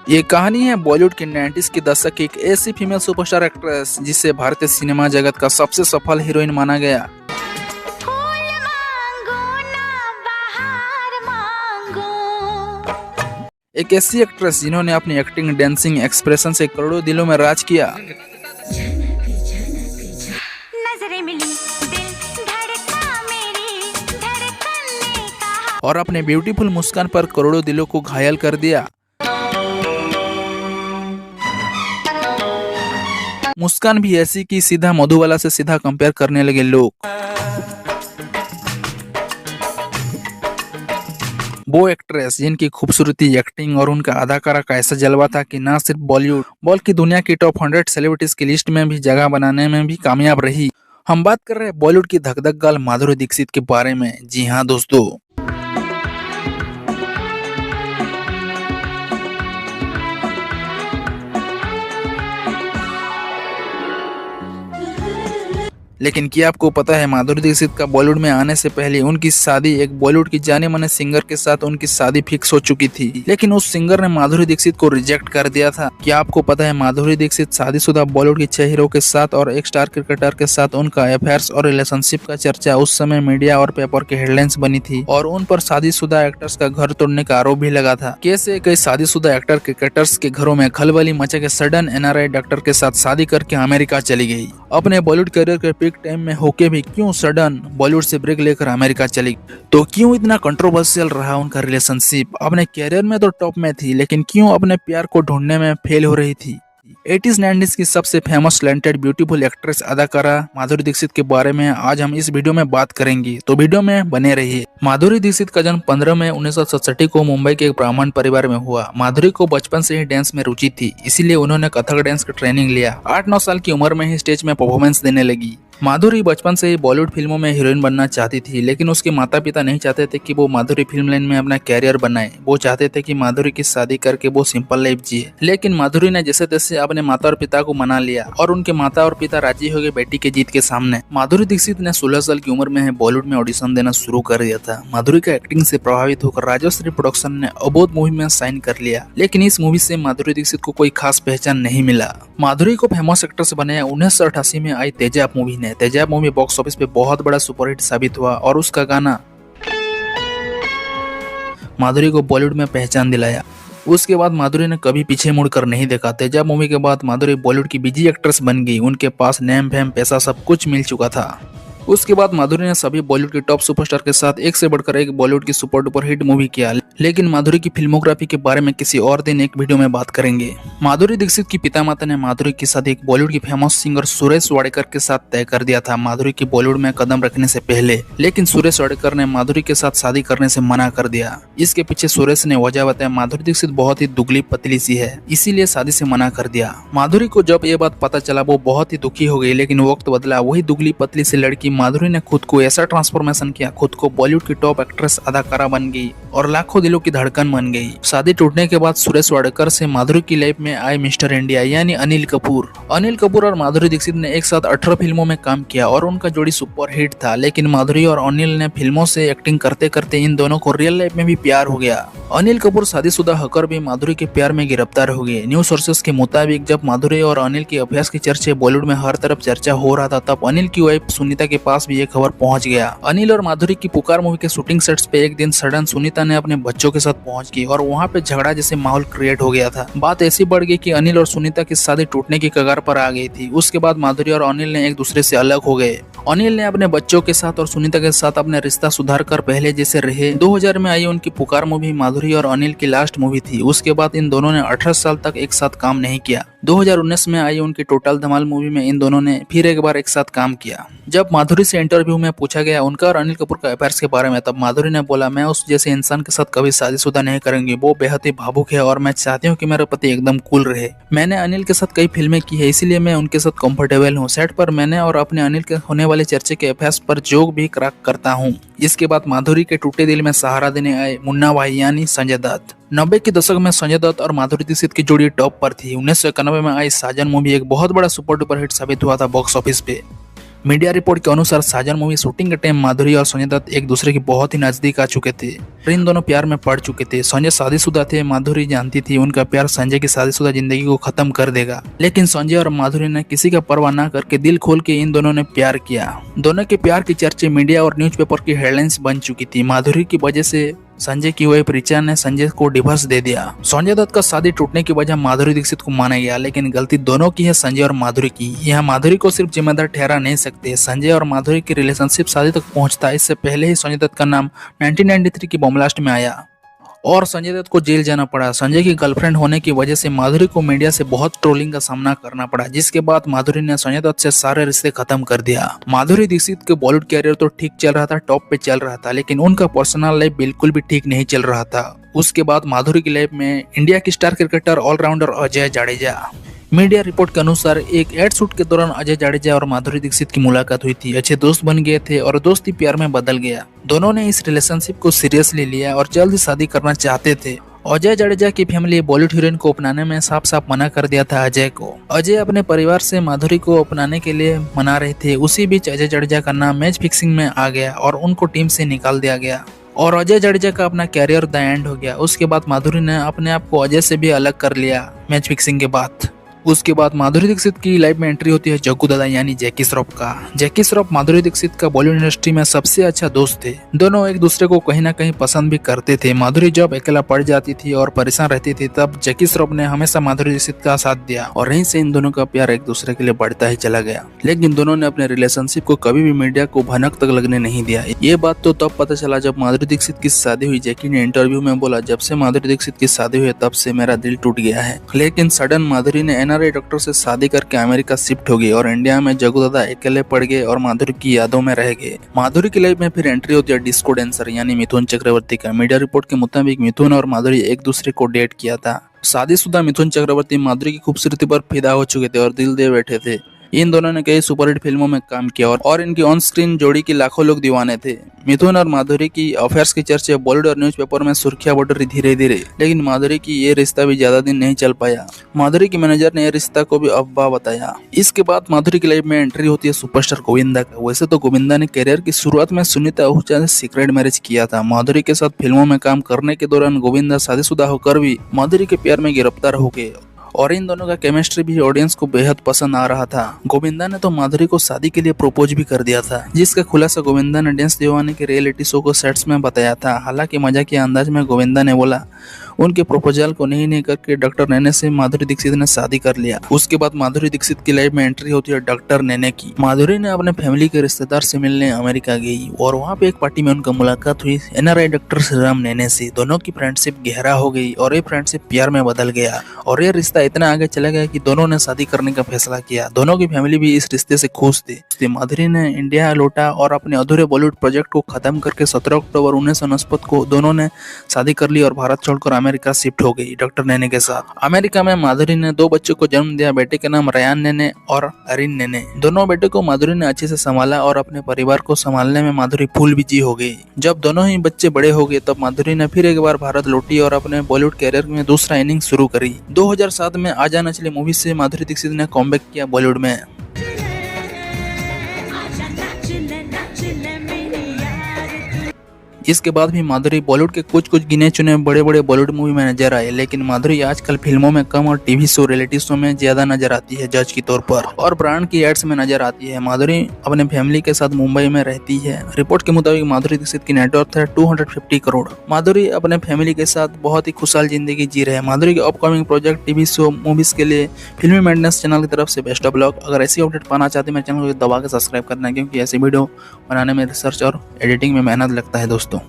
ये कहानी है बॉलीवुड के 90s के दशक की एक ऐसी फीमेल सुपरस्टार एक्ट्रेस जिसे भारतीय सिनेमा जगत का सबसे सफल हीरोइन माना गया। फूल मांगो ना बहार मांगो। एक ऐसी एक्ट्रेस जिन्होंने अपनी एक्टिंग, डांसिंग, एक्सप्रेशन से करोड़ों दिलों में राज किया। नजरें मिली, दिल धड़का, मेरी धड़कन ने कहा। और अपने ब्यूटीफुल मुस्कान पर करोड़ों दिलों को घायल कर दिया। मुस्कान भी ऐसी कि सीधा मधुबाला से सीधा कंपेयर करने लगे लोग। वो एक्ट्रेस जिनकी खूबसूरती, एक्टिंग और उनका अदाकारा का ऐसा जलवा था कि न सिर्फ बॉलीवुड बल्कि दुनिया की टॉप 100 सेलिब्रिटीज की लिस्ट में भी जगह बनाने में भी कामयाब रही। हम बात कर रहे हैं बॉलीवुड की धक-धक गर्ल माधुरी दीक्षित के बारे में। जी हाँ दोस्तों, लेकिन क्या आपको पता है माधुरी दीक्षित का बॉलीवुड में आने से पहले उनकी शादी एक बॉलीवुड की जाने माने सिंगर के साथ उनकी शादी फिक्स हो चुकी थी, लेकिन उस सिंगर ने माधुरी दीक्षित को रिजेक्ट कर दिया था। क्या आपको पता है माधुरी दीक्षित शादीशुदा बॉलीवुड के 6 हीरो के साथ और एक स्टार क्रिकेटर के साथ उनका अफेयर्स और रिलेशनशिप का चर्चा उस समय मीडिया और पेपर के हेडलाइंस बनी थी और उन पर शादीशुदा एक्टर्स का घर तोड़ने का आरोप भी लगा था। कैसे कई शादीशुदा एक्टर क्रिकेटर्स के घरों में खलबली मचा के सडन एनआरआई डॉक्टर के साथ शादी करके अमेरिका चली गई। अपने बॉलीवुड करियर के पीक टाइम में होके भी क्यों सडन बॉलीवुड से ब्रेक लेकर अमेरिका चली, तो क्यों इतना कंट्रोवर्शियल रहा उनका रिलेशनशिप। अपने करियर में तो टॉप में थी, लेकिन क्यों अपने प्यार को ढूंढने में फेल हो रही थी। 80s 90s की सबसे फेमस टैलेंटेड ब्यूटीफुल एक्ट्रेस अदाकारा माधुरी दीक्षित के बारे में आज हम इस वीडियो में बात करेंगे, तो वीडियो में बने रहिए। माधुरी दीक्षित का जन्म 15 मई 1967 को मुंबई के एक ब्राह्मण परिवार में हुआ। माधुरी को बचपन से ही डांस में रुचि थी, इसीलिए उन्होंने कथक डांस की ट्रेनिंग लिया। 8-9 साल की उम्र में ही स्टेज में परफॉर्मेंस देने लगी। माधुरी बचपन से ही बॉलीवुड फिल्मों में हीरोइन बनना चाहती थी, लेकिन उसके माता पिता नहीं चाहते थे कि वो माधुरी फिल्म लाइन में अपना कैरियर बनाए। वो चाहते थे कि माधुरी की शादी करके वो सिंपल लाइफ जिए, लेकिन माधुरी ने जैसे तैसे अपने माता और पिता को मना लिया और उनके माता और पिता राजी हो गए बेटी के जीत के सामने। माधुरी दीक्षित ने 16 साल की उम्र में बॉलीवुड में ऑडिशन देना शुरू कर दिया था। माधुरी का एक्टिंग से प्रभावित होकर राजश्री प्रोडक्शन ने अबोध मूवी में साइन कर लिया, लेकिन इस मूवी से माधुरी दीक्षित को कोई खास पहचान नहीं मिला। माधुरी को फेमस एक्ट्रेस बनाया 1988 में आई तेजाब मूवी ने। तेजाब मूवी बॉक्स ऑफिस पे बहुत बड़ा सुपरहिट साबित हुआ और उसका गाना माधुरी को बॉलीवुड में पहचान दिलाया। उसके बाद माधुरी ने कभी पीछे मुड़कर नहीं देखा। तेजाब मूवी के बाद माधुरी बॉलीवुड की बिजी एक्ट्रेस बन गई। उनके पास नेम फेम पैसा सब कुछ मिल चुका था। उसके बाद माधुरी ने सभी बॉलीवुड के टॉप सुपरस्टार के साथ एक से बढ़कर एक बॉलीवुड की सुपर डुपर हिट मूवी किया, लेकिन माधुरी की फिल्मोग्राफी के बारे में किसी और दिन एक वीडियो में बात करेंगे। माधुरी दीक्षित की पिता माता ने माधुरी की शादी एक बॉलीवुड की फेमस सिंगर सुरेश वाडेकर के साथ तय कर दिया था माधुरी की बॉलीवुड में कदम रखने से पहले, लेकिन सुरेश वाडेकर ने माधुरी के साथ शादी करने से मना कर दिया। इसके पीछे सुरेश ने वजह बताया माधुरी दीक्षित बहुत ही दुबली पतली सी है, इसीलिए शादी से मना कर दिया। माधुरी को जब ये बात पता चला वो बहुत ही दुखी हो गई, लेकिन वक्त बदला। वही दुबली पतली सी लड़की माधुरी ने खुद को ऐसा ट्रांसफॉर्मेशन किया, खुद को बॉलीवुड की टॉप एक्ट्रेस अदाकारा बन गई और लाखों दिलों की धड़कन बन गई। शादी टूटने के बाद सुरेश वाडेकर से माधुरी की लाइफ में आए मिस्टर इंडिया यानी अनिल कपूर। अनिल कपूर और माधुरी दीक्षित ने एक साथ 18 फिल्मों में काम किया और उनका जोड़ी सुपर हिट था, लेकिन माधुरी और अनिल ने फिल्मों से एक्टिंग करते करते इन दोनों को रियल लाइफ में भी प्यार हो गया। अनिल कपूर शादीशुदा होकर भी माधुरी के प्यार में गिरफ्तार हो गए। न्यूज सोर्सेस के मुताबिक जब माधुरी और अनिल के अभ्यास के चर्चे बॉलीवुड में हर तरफ चर्चा हो रहा था, तब अनिल की वाइफ सुनीता के पास भी ये खबर पहुंच गया। अनिल और माधुरी की पुकार मूवी के शूटिंग सेट्स पे एक दिन सडन सुनीता ने अपने बच्चों के साथ पहुंच गई और वहां पे झगड़ा जैसे माहौल क्रिएट हो गया था। बात ऐसी बढ़ गई कि अनिल और सुनीता की शादी टूटने की कगार पर आ गई थी। उसके बाद माधुरी और अनिल ने एक दूसरे से अलग हो गए। अनिल ने अपने बच्चों के साथ और सुनीता के साथ अपने रिश्ता सुधार कर पहले जैसे रहे। 2000 में आई उनकी पुकार मूवी माधुरी और अनिल की लास्ट मूवी थी। उसके बाद इन दोनों ने 18 साल तक एक साथ काम नहीं किया। 2019 में आई उनकी टोटल धमाल मूवी में इन दोनों ने फिर एक बार एक साथ काम किया। जब माधुरी से इंटरव्यू में पूछा गया उनका और अनिल कपूर का अफेयर्स के बारे में, तब माधुरी ने बोला, मैं उस जैसे इंसान के साथ कभी शादीशुदा नहीं करूंगी। वो बेहद ही भावुक है और मैं चाहती हूँ कि मेरा पति एकदम कूल रहे। मैंने अनिल के साथ कई फिल्में की है, इसीलिए मैं उनके साथ कंफर्टेबल हूँ। सेट पर मैंने और अपने अनिल के होने वाले चर्चे के अफेयर्स पर जोक भी क्रैक करता हूँ। इसके बाद माधुरी के टूटे दिल में सहारा देने आए मुन्ना भाई यानी संजय दत्त। 90 के दशक में संजय दत्त और माधुरी दीक्षित की जोड़ी टॉप पर थी। 1991 में आई साजन मूवी एक बहुत बड़ा सुपर डुपर हिट साबित हुआ था बॉक्स ऑफिस पे। मीडिया रिपोर्ट के अनुसार साजन मूवी शूटिंग के टाइम माधुरी और संजय दत्त एक दूसरे के बहुत ही नजदीक आ चुके थे और इन दोनों प्यार में पड़ चुके थे। संजय शादीशुदा थे, माधुरी जानती थी उनका प्यार संजय की शादीशुदा जिंदगी को खत्म कर देगा, लेकिन संजय और माधुरी ने किसी का परवाह न करके दिल खोल के इन दोनों ने प्यार किया। दोनों के प्यार की चर्चे मीडिया और न्यूज़पेपर की हेडलाइंस बन चुकी थी। माधुरी की वजह से संजय की वाइफ रिचा ने संजय को डिवोर्स दे दिया। संजय दत्त का शादी टूटने की वजह माधुरी दीक्षित को माना गया, लेकिन गलती दोनों की है, संजय और माधुरी की। यहाँ माधुरी को सिर्फ जिम्मेदार ठहरा नहीं सकते। संजय और माधुरी की रिलेशनशिप शादी तक पहुंचता, इससे पहले ही संजय दत्त का नाम 1993 की बॉम्ब ब्लास्ट में आया और संजय दत्त को जेल जाना पड़ा। संजय की गर्लफ्रेंड होने की वजह से माधुरी को मीडिया से बहुत ट्रोलिंग का सामना करना पड़ा, जिसके बाद माधुरी ने संजय दत्त से सारे रिश्ते खत्म कर दिया। माधुरी दीक्षित के बॉलीवुड कैरियर तो ठीक चल रहा था, टॉप पे चल रहा था, लेकिन उनका पर्सनल लाइफ बिल्कुल भी ठीक नहीं चल रहा था। उसके बाद माधुरी की लाइफ में इंडिया की star cricketer all rounder Ajay Jadeja. Media report के अनुसार एक एड शूट के दौरान अजय जाडेजा और माधुरी दीक्षित की मुलाकात हुई थी। अच्छे दोस्त बन गए थे और दोस्ती प्यार में बदल गया। दोनों ने इस रिलेशनशिप को सीरियसली लिया और जल्द शादी करना चाहते थे। अजय जाडेजा की फैमिली बॉलीवुड हीरोइन को अपनाने में साफ साफ मना कर दिया था अजय को। अजय अपने परिवार से माधुरी को अपनाने के लिए मना रहे थे। उसी बीच अजय जाडेजा का नाम मैच फिक्सिंग में आ गया और उनको टीम से निकाल दिया गया और अजय जाडेजा का अपना कैरियर द एंड हो गया। उसके बाद माधुरी ने अपने आप को अजय से भी अलग कर लिया मैच फिक्सिंग के बाद। उसके बाद माधुरी दीक्षित की लाइफ में एंट्री होती है जग्गू दादा यानी जैकी श्रॉफ का। जैकी श्रॉफ माधुरी दीक्षित का बॉलीवुड इंडस्ट्री में सबसे अच्छा दोस्त थे। दोनों एक दूसरे को कहीं ना कहीं पसंद भी करते थे। माधुरी जब अकेला पड़ जाती थी और परेशान रहती थी, तब जैकी श्रॉफ ने हमेशा माधुरी दीक्षित का साथ दिया और यहीं से इन दोनों का प्यार एक दूसरे के लिए बढ़ता ही चला गया। लेकिन दोनों ने अपने रिलेशनशिप को कभी भी मीडिया को भनक तक लगने नहीं दिया। ये बात तो तब पता चला जब माधुरी दीक्षित की शादी हुई। जैकी ने इंटरव्यू में बोला, जब से माधुरी दीक्षित की शादी हुई तब से मेरा दिल टूट गया है। लेकिन सडन माधुरी ने एनआरआई डॉक्टर से शादी करके अमेरिका शिफ्ट हो गई और इंडिया में जग्गू दादा अकेले पड़ गए और माधुरी की यादों में रह गए। माधुरी की लाइफ में फिर एंट्री होती है डिस्को डांसर यानी मिथुन चक्रवर्ती का। मीडिया रिपोर्ट के मुताबिक मिथुन और माधुरी एक दूसरे को डेट किया था। शादीशुदा मिथुन चक्रवर्ती माधुरी की खूबसूरती पर फिदा हो चुके थे और दिल दे बैठे थे। इन दोनों ने कई सुपरहिट फिल्मों में काम किया और इनकी ऑन स्क्रीन जोड़ी की लाखों लोग दीवाने थे। मिथुन और माधुरी की अफेयर्स की चर्चा बॉलीवुड और न्यूज़पेपर में सुर्खियां बढ़ रही धीरे धीरे, लेकिन माधुरी की ये रिश्ता भी ज्यादा दिन नहीं चल पाया। माधुरी की मैनेजर ने यह रिश्ता को भी अफवाह बताया। इसके बाद माधुरी की लाइफ में एंट्री होती है सुपरस्टार गोविंदा का। वैसे तो गोविंदा ने करियर की शुरुआत में सुनीता आहूजा से सीक्रेट मैरिज किया था। माधुरी के साथ फिल्मों में काम करने के दौरान गोविंदा शादीशुदा होकर भी माधुरी के प्यार में गिरफ्तार हो गए और इन दोनों का केमिस्ट्री भी ऑडियंस को बेहद पसंद आ रहा था। गोविंदा ने तो माधुरी को शादी के लिए प्रपोज भी कर दिया था, जिसका खुलासा गोविंदा ने डांस दीवाने के रियलिटी शो को सेट्स में बताया था। हालांकि मजाकिया अंदाज में गोविंदा ने बोला उनके प्रपोजल को नहीं करके डॉक्टर नैने से माधुरी दीक्षित ने शादी कर लिया। उसके बाद माधुरी दीक्षित की लाइफ में एंट्री होती है डॉक्टर नैने की। माधुरी ने अपने फैमिली के रिश्तेदार से मिलने अमेरिका गई और वहाँ पे एक पार्टी में उनका मुलाकात हुई एनआरआई डॉक्टर श्रीराम नैने से। दोनों की फ्रेंडशिप गहरा हो गई और ये फ्रेंडशिप प्यार में बदल गया और ये रिश्ता इतना आगे चला गया कि दोनों ने शादी करने का फैसला किया। दोनों की फैमिली भी इस रिश्ते से खुश थी। माधुरी ने इंडिया लौटा और अपने अधूरे बॉलीवुड प्रोजेक्ट को खत्म करके 17 अक्टूबर 1949 को दोनों ने शादी कर ली और भारत छोड़कर अमेरिका शिफ्ट हो गई डॉक्टर नैने के साथ। अमेरिका में माधुरी ने 2 बच्चों को जन्म दिया। बेटे के नाम रयान नैने और अरिन नैने। दोनों बेटे को माधुरी ने अच्छे से संभाला और अपने परिवार को संभालने में माधुरी फूल बिजी हो गई। जब दोनों ही बच्चे बड़े हो गए तब माधुरी ने फिर एक बार भारत लौटी और अपने बॉलीवुड कैरियर में दूसरा इनिंग शुरू करी। 2007 में आजा नचले मूवी से माधुरी दीक्षित ने कमबैक किया बॉलीवुड में। इसके बाद भी माधुरी बॉलीवुड के कुछ गिने चुने बड़े बड़े बॉलीवुड मूवी में नजर आए, लेकिन माधुरी आजकल फिल्मों में कम और टीवी शो रियलिटी शो में ज्यादा नजर आती है जज के तौर पर और ब्रांड की एड्स में नजर आती है। माधुरी अपने फैमिली के साथ मुंबई में रहती है। रिपोर्ट के मुताबिक माधुरी दीक्षित की नेटवर्थ है 250 करोड़। माधुरी अपने फैमिली के साथ बहुत ही खुशहाल जिंदगी जी रहे हैं। माधुरी के upcoming project, TV show, movies के लिए फिल्मी मेंटेनेंस चैनल की तरफ से बेस्ट ऑफ लक। अगर ऐसी अपडेट पाना चाहते हैं मेरे चैनल को दबा के सब्सक्राइब करना है, क्योंकि ऐसी वीडियो बनाने में रिसर्च और एडिटिंग में मेहनत लगता है दोस्तों।